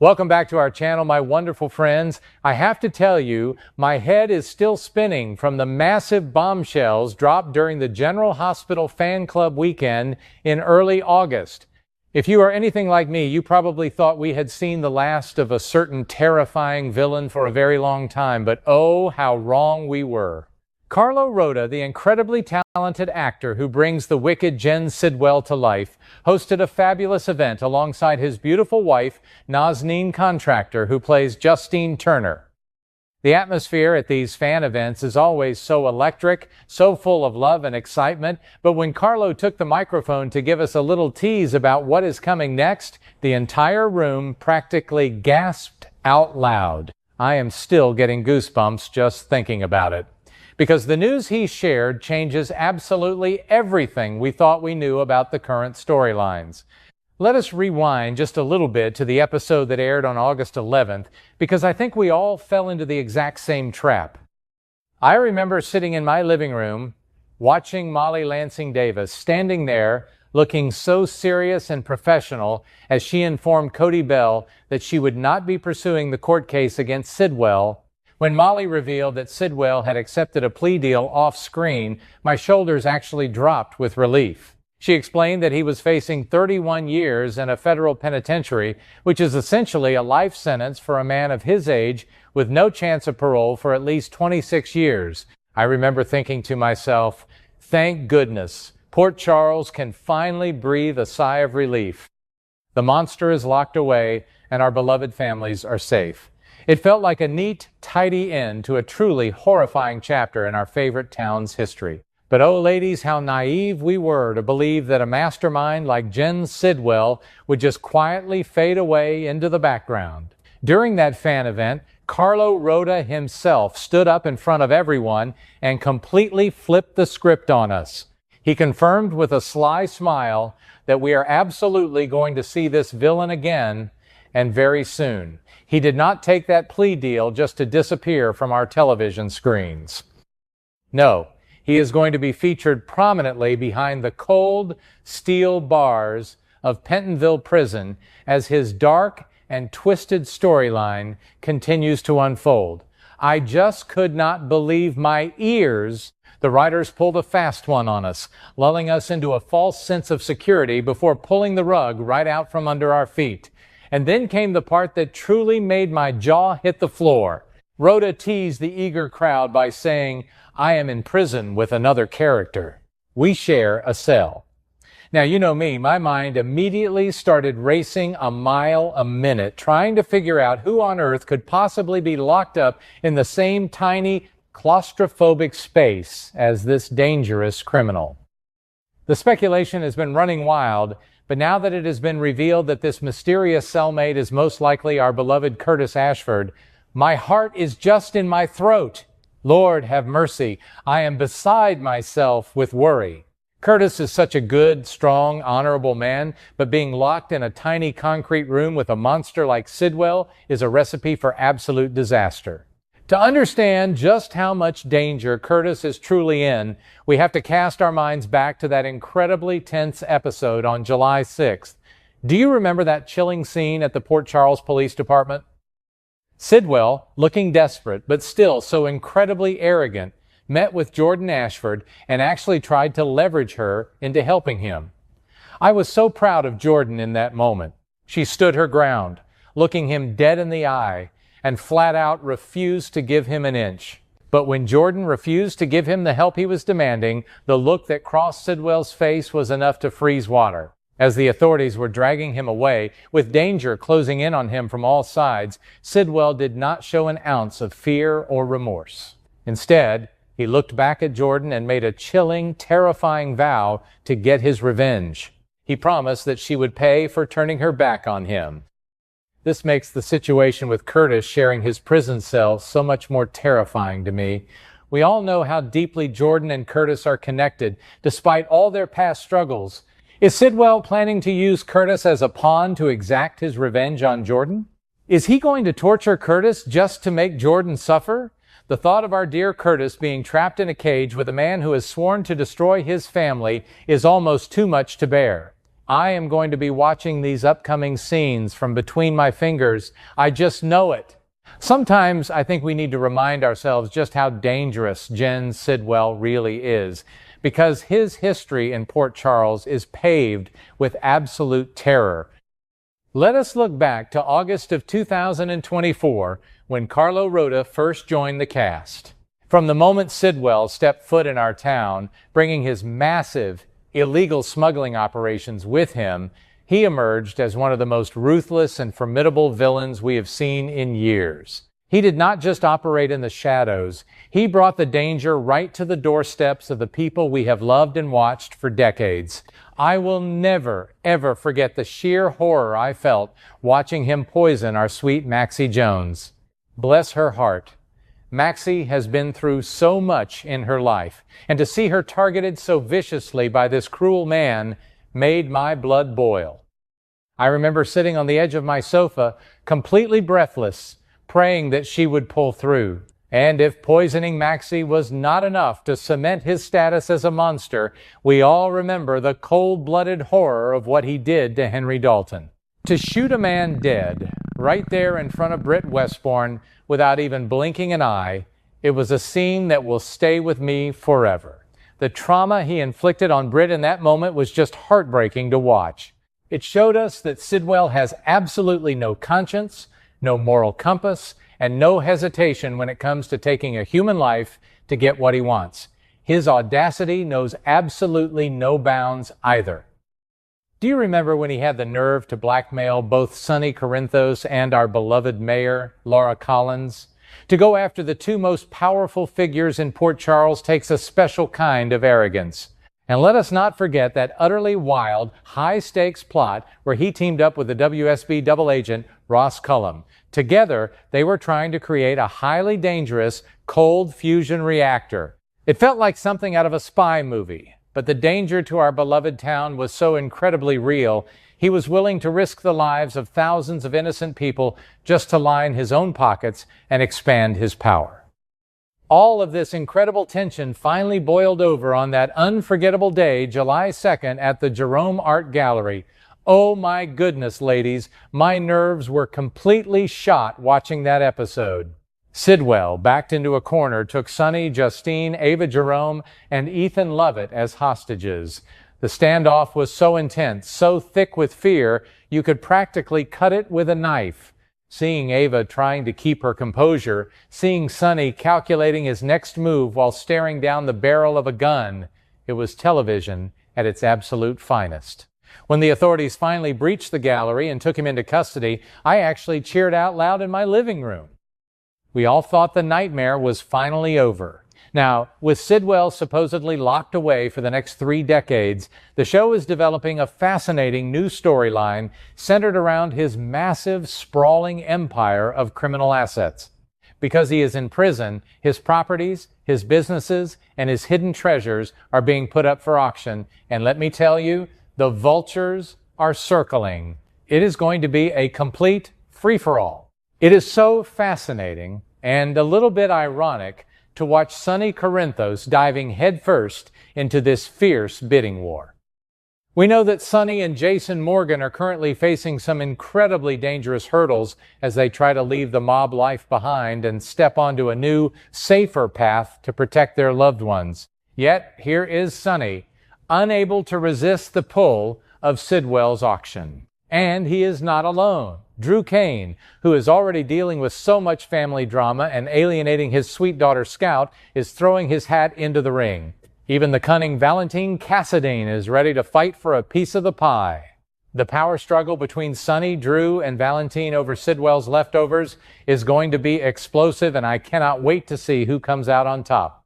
Welcome back to our channel, my wonderful friends. I have to tell you, my head is still spinning from the massive bombshells dropped during the General Hospital Fan Club weekend in early August. If you are anything like me, you probably thought we had seen the last of a certain terrifying villain for a very long time, but oh, how wrong we were. Carlo Rota, the incredibly talented actor who brings the wicked Jen Sidwell to life, hosted a fabulous event alongside his beautiful wife, Nazneen Contractor, who plays Justine Turner. The atmosphere at these fan events is always so electric, so full of love and excitement, but when Carlo took the microphone to give us a little tease about what is coming next, the entire room practically gasped out loud. I am still getting goosebumps just thinking about it. Because the news he shared changes absolutely everything we thought we knew about the current storylines. Let us rewind just a little bit to the episode that aired on August 11th, because I think we all fell into the exact same trap. I remember sitting in my living room, watching Molly Lansing Davis standing there, looking so serious and professional as she informed Cody Bell that she would not be pursuing the court case against Sidwell. When Molly revealed that Sidwell had accepted a plea deal off-screen, my shoulders actually dropped with relief. She explained that he was facing 31 years in a federal penitentiary, which is essentially a life sentence for a man of his age with no chance of parole for at least 26 years. I remember thinking to myself, thank goodness, Port Charles can finally breathe a sigh of relief. The monster is locked away and our beloved families are safe. It felt like a neat, tidy end to a truly horrifying chapter in our favorite town's history. But oh, ladies, how naive we were to believe that a mastermind like Jen Sidwell would just quietly fade away into the background. During that fan event, Carlo Rota himself stood up in front of everyone and completely flipped the script on us. He confirmed with a sly smile that we are absolutely going to see this villain again, and very soon. He did not take that plea deal just to disappear from our television screens. No, he is going to be featured prominently behind the cold steel bars of Pentonville Prison as his dark and twisted storyline continues to unfold. I just could not believe my ears. The writers pulled a fast one on us, lulling us into a false sense of security before pulling the rug right out from under our feet. And then came the part that truly made my jaw hit the floor. Rota teased the eager crowd by saying, I am in prison with another character. We share a cell. Now, you know me, my mind immediately started racing a mile a minute, trying to figure out who on earth could possibly be locked up in the same tiny, claustrophobic space as this dangerous criminal. The speculation has been running wild, but now that it has been revealed that this mysterious cellmate is most likely our beloved Curtis Ashford, my heart is just in my throat. Lord, have mercy. I am beside myself with worry. Curtis is such a good, strong, honorable man, but being locked in a tiny concrete room with a monster like Sidwell is a recipe for absolute disaster. To understand just how much danger Curtis is truly in, we have to cast our minds back to that incredibly tense episode on July 6th. Do you remember that chilling scene at the Port Charles Police Department? Sidwell, looking desperate, but still so incredibly arrogant, met with Jordan Ashford and actually tried to leverage her into helping him. I was so proud of Jordan in that moment. She stood her ground, looking him dead in the eye, and flat out refused to give him an inch. But when Jordan refused to give him the help he was demanding, the look that crossed Sidwell's face was enough to freeze water. As the authorities were dragging him away, with danger closing in on him from all sides, Sidwell did not show an ounce of fear or remorse. Instead, he looked back at Jordan and made a chilling, terrifying vow to get his revenge. He promised that she would pay for turning her back on him. This makes the situation with Curtis sharing his prison cell so much more terrifying to me. We all know how deeply Jordan and Curtis are connected, despite all their past struggles. Is Sidwell planning to use Curtis as a pawn to exact his revenge on Jordan? Is he going to torture Curtis just to make Jordan suffer? The thought of our dear Curtis being trapped in a cage with a man who has sworn to destroy his family is almost too much to bear. I am going to be watching these upcoming scenes from between my fingers. I just know it. Sometimes I think we need to remind ourselves just how dangerous Jen Sidwell really is, because his history in Port Charles is paved with absolute terror. Let us look back to August of 2024, when Carlo Rota first joined the cast. From the moment Sidwell stepped foot in our town, bringing his massive illegal smuggling operations with him, he emerged as one of the most ruthless and formidable villains we have seen in years. He did not just operate in the shadows. He brought the danger right to the doorsteps of the people we have loved and watched for decades. I will never, ever forget the sheer horror I felt watching him poison our sweet Maxie Jones. Bless her heart. Maxie has been through so much in her life, and to see her targeted so viciously by this cruel man made my blood boil. I remember sitting on the edge of my sofa, completely breathless, praying that she would pull through. And if poisoning Maxie was not enough to cement his status as a monster, we all remember the cold-blooded horror of what he did to Henry Dalton. To shoot a man dead, right there in front of Britt Westbourne, without even blinking an eye, it was a scene that will stay with me forever. The trauma he inflicted on Britt in that moment was just heartbreaking to watch. It showed us that Sidwell has absolutely no conscience, no moral compass, and no hesitation when it comes to taking a human life to get what he wants. His audacity knows absolutely no bounds either. Do you remember when he had the nerve to blackmail both Sonny Corinthos and our beloved mayor, Laura Collins? To go after the two most powerful figures in Port Charles takes a special kind of arrogance. And let us not forget that utterly wild, high-stakes plot where he teamed up with the WSB double agent Ross Cullum. Together, they were trying to create a highly dangerous cold fusion reactor. It felt like something out of a spy movie, but the danger to our beloved town was so incredibly real, he was willing to risk the lives of thousands of innocent people just to line his own pockets and expand his power. All of this incredible tension finally boiled over on that unforgettable day, July 2nd, at the Jerome Art Gallery. Oh my goodness, ladies, my nerves were completely shot watching that episode. Sidwell, backed into a corner, took Sonny, Justine, Ava Jerome, and Ethan Lovett as hostages. The standoff was so intense, so thick with fear, you could practically cut it with a knife. Seeing Ava trying to keep her composure, seeing Sonny calculating his next move while staring down the barrel of a gun, it was television at its absolute finest. When the authorities finally breached the gallery and took him into custody, I actually cheered out loud in my living room. We all thought the nightmare was finally over. Now, with Sidwell supposedly locked away for the next 3 decades, the show is developing a fascinating new storyline centered around his massive, sprawling empire of criminal assets. Because he is in prison, his properties, his businesses, and his hidden treasures are being put up for auction. And let me tell you, the vultures are circling. It is going to be a complete free-for-all. It is so fascinating and a little bit ironic to watch Sonny Corinthos diving headfirst into this fierce bidding war. We know that Sonny and Jason Morgan are currently facing some incredibly dangerous hurdles as they try to leave the mob life behind and step onto a new, safer path to protect their loved ones. Yet, here is Sonny, unable to resist the pull of Sidwell's auction. And he is not alone. Drew Kane, who is already dealing with so much family drama and alienating his sweet daughter Scout, is throwing his hat into the ring. Even the cunning Valentine Cassadine is ready to fight for a piece of the pie. The power struggle between Sonny, Drew, and Valentine over Sidwell's leftovers is going to be explosive, and I cannot wait to see who comes out on top.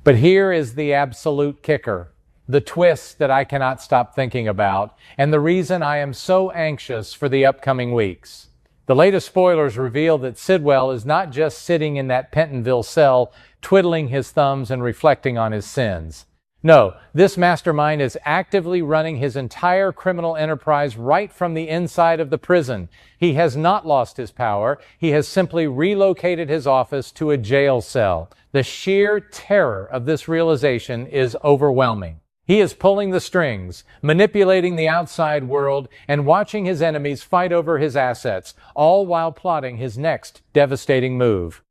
But here is the absolute kicker. The twist that I cannot stop thinking about, and the reason I am so anxious for the upcoming weeks. The latest spoilers reveal that Sidwell is not just sitting in that Pentonville cell, twiddling his thumbs and reflecting on his sins. No, this mastermind is actively running his entire criminal enterprise right from the inside of the prison. He has not lost his power. He has simply relocated his office to a jail cell. The sheer terror of this realization is overwhelming. He is pulling the strings, manipulating the outside world, and watching his enemies fight over his assets, all while plotting his next devastating move.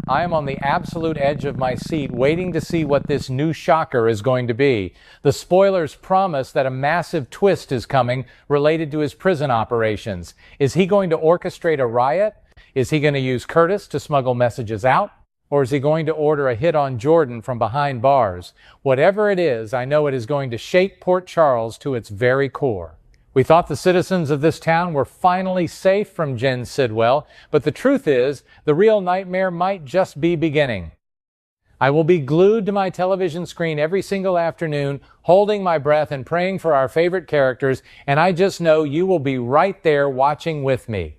I am on the absolute edge of my seat waiting to see what this new shocker is going to be. The spoilers promise that a massive twist is coming related to his prison operations. Is he going to orchestrate a riot? Is he going to use Curtis to smuggle messages out? Or is he going to order a hit on Jordan from behind bars? Whatever it is, I know it is going to shake Port Charles to its very core. We thought the citizens of this town were finally safe from Jen Sidwell, but the truth is, the real nightmare might just be beginning. I will be glued to my television screen every single afternoon, holding my breath and praying for our favorite characters, and I just know you will be right there watching with me.